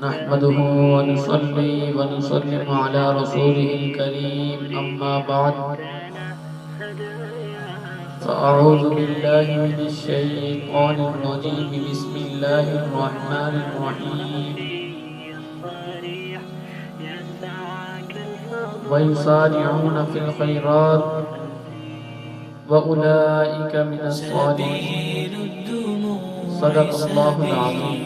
نحمده ونصلي ونسلم على رسوله الكريم أما بعد فأعوذ بالله من الشيطان الرجيم بسم الله الرحمن الرحيم ويسارعون في الخيرات وأولئك من الصالحين صدق الله العظيم.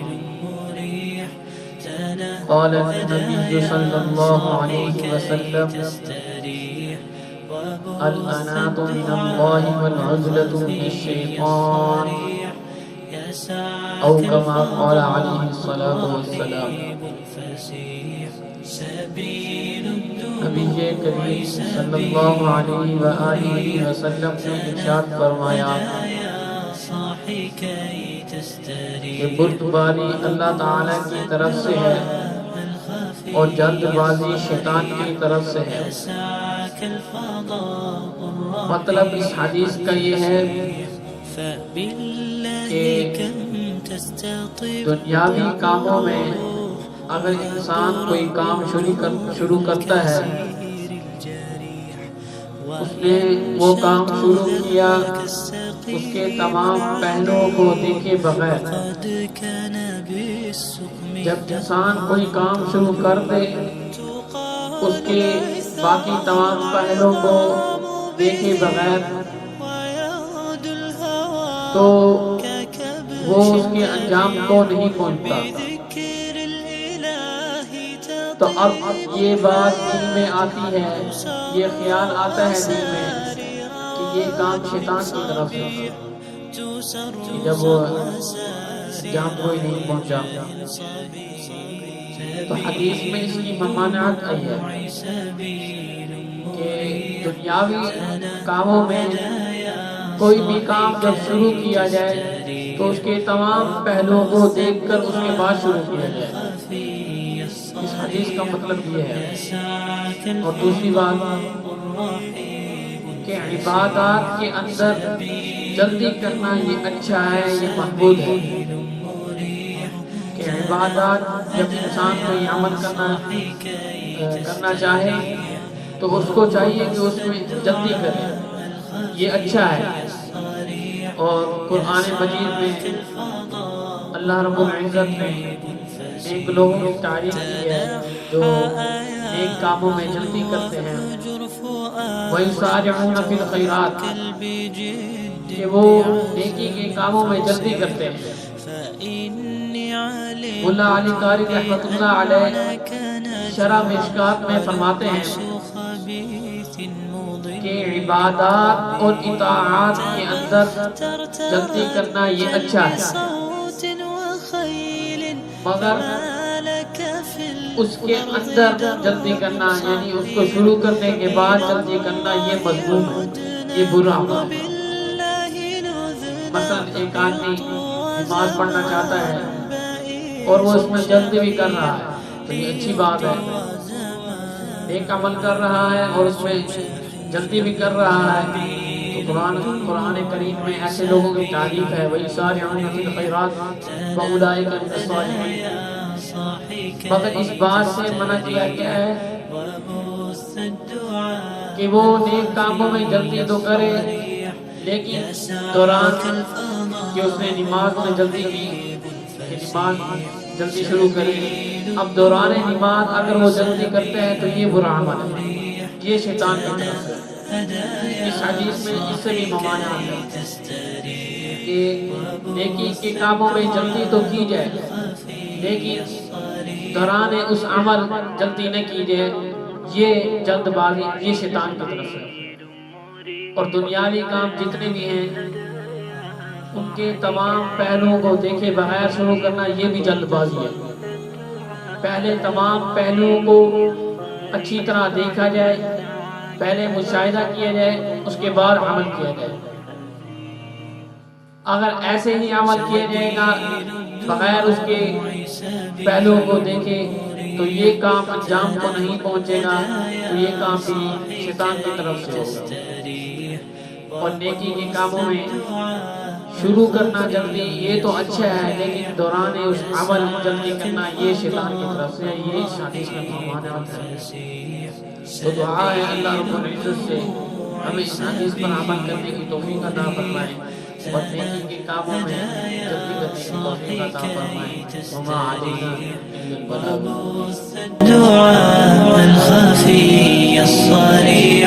قال النبي صلى الله عليه وسلم الأناة من الله والعزلة من الشيطان أو كما قال عليه الصلاة والسلام. نبی کریم صلی اللہ علیہ وآلہ وسلم نے ارشاد فرمایا کہ بردباری اللہ تعالیٰ کی طرف سے ہے اور جلد بازی شیطان کی طرف سے ہے. مطلب اس حدیث کا یہ ہے کہ دنیاوی کاموں میں اگر انسان کوئی کام شروع کرتا ہے، اس نے وہ کام شروع کیا اس کے تمام پہلوؤں کو دیکھے بغیر. جب انسان کوئی کام شروع کر دے اس کے باقی تمام پہلوؤں کو دیکھے بغیر تو وہ اس کے انجام کو نہیں پہنچتا. تو اب یہ بات دل میں آتی ہے، یہ خیال آتا ہے دل میں کہ یہ کام شیطان کی طرف سے کہ جب وہ انجام کوئی نہیں پہنچا. تو حدیث میں اس کی ممانعت آئی ہے کہ دنیاوی کاموں میں کوئی بھی کام جب شروع کیا جائے تو اس کے تمام پہلوؤں کو دیکھ کر اس کے بعد شروع کیا جائے. اس حدیث کا مطلب یہ ہے. اور دوسری بات کہ عبادات کے اندر جلدی کرنا یہ اچھا ہے، یہ محبوب ہے. کہ عبادات جب انسان کو یہ عمل کرنا چاہے تو اس کو چاہیے کہ اس میں جلدی کرے، یہ اچھا ہے. اور قرآن مجید میں اللہ رب العزت نے ایک لوگوں کی تعریف کی ہے جو ایک کاموں میں جلدی کرتے ہیں. وَيُسَارِعُونَ فِي الْخَيْرَاتِ کہ وہ نیکی کے کاموں میں جلدی کرتے ہیں. مولا علی قاری رحمۃ اللہ علیہ شرح مشکات میں فرماتے ہیں کہ عبادات اور اطاعات کے اندر جلدی کرنا یہ اچھا ہے، مگر اس کے اندر جلدی کرنا یعنی اس کو شروع کرنے کے بعد جلدی کرنا یہ مذموم ہے، یہ برا ہے. مثلا ایک آدمی نماز پڑھنا چاہتا ہے اور وہ اس میں جلدی بھی کر رہا ہے تو یہ اچھی بات ہے. ایک عمل کر رہا ہے اور اس میں جلدی بھی کر رہا ہے تو قرآن کریم میں ایسے لوگوں کی تعریف ہے وَيُسَارِعُونَ فِي الْخَيْرَاتِ وَأُولَئِكَ مِنَ الصَّالِحِينَ. مگر اس بات سے منع کیا گیا ہے کہ وہ نیک کاموں میں جلدی تو کرے لیکن دوران کہ اس نے نماز میں جلدی کی کہ نماز جلدی شروع کرے، اب دوران نماز اگر وہ جلدی کرتے ہیں تو یہ برا عمل ہے، یہ شیطان کی طرف سے. اس حدیث میں اس سے بھی ممانعت ہے کہ نیکی کے کاموں میں جلدی تو کی جائے لیکن دوران اس عمل جلدی نہ کی جائے، یہ جلد بازی یہ شیطان کی طرف سے. اور دنیاوی کام جتنے بھی ہیں ان کے تمام پہلوؤں کو دیکھے بغیر شروع کرنا یہ بھی جلد بازی ہے. پہلے تمام پہلوؤں کو اچھی طرح دیکھا جائے، پہلے مشاہدہ کیا جائے، اس کے بعد عمل کیا جائے. اگر ایسے ہی عمل کیا جائے گا بغیر اس کے پہلوؤں کو دیکھے تو یہ کام انجام کو نہیں پہنچے گا، تو یہ کام بھی شیطان کی طرف سے ہوگا. اور نیکی کے کاموں میں شروع کرنا جلدی یہ تو اچھا ہے، لیکن دوران اس عمل جلدی کرنا یہ شیطان کی طرف سے، یہ حدیث میں فرمانے ہوتا ہے۔ تو دعا ہے اللہ رب العزت سے ہمیں اس حدیث پر عمل کرنے کی توفیق عطا فرمائے اور نیکی کے کاموں میں جلدی کرنے کی توفیق عطا فرمائے۔ وما علینا الا البلاغ۔ الدعاء الخفي الصريح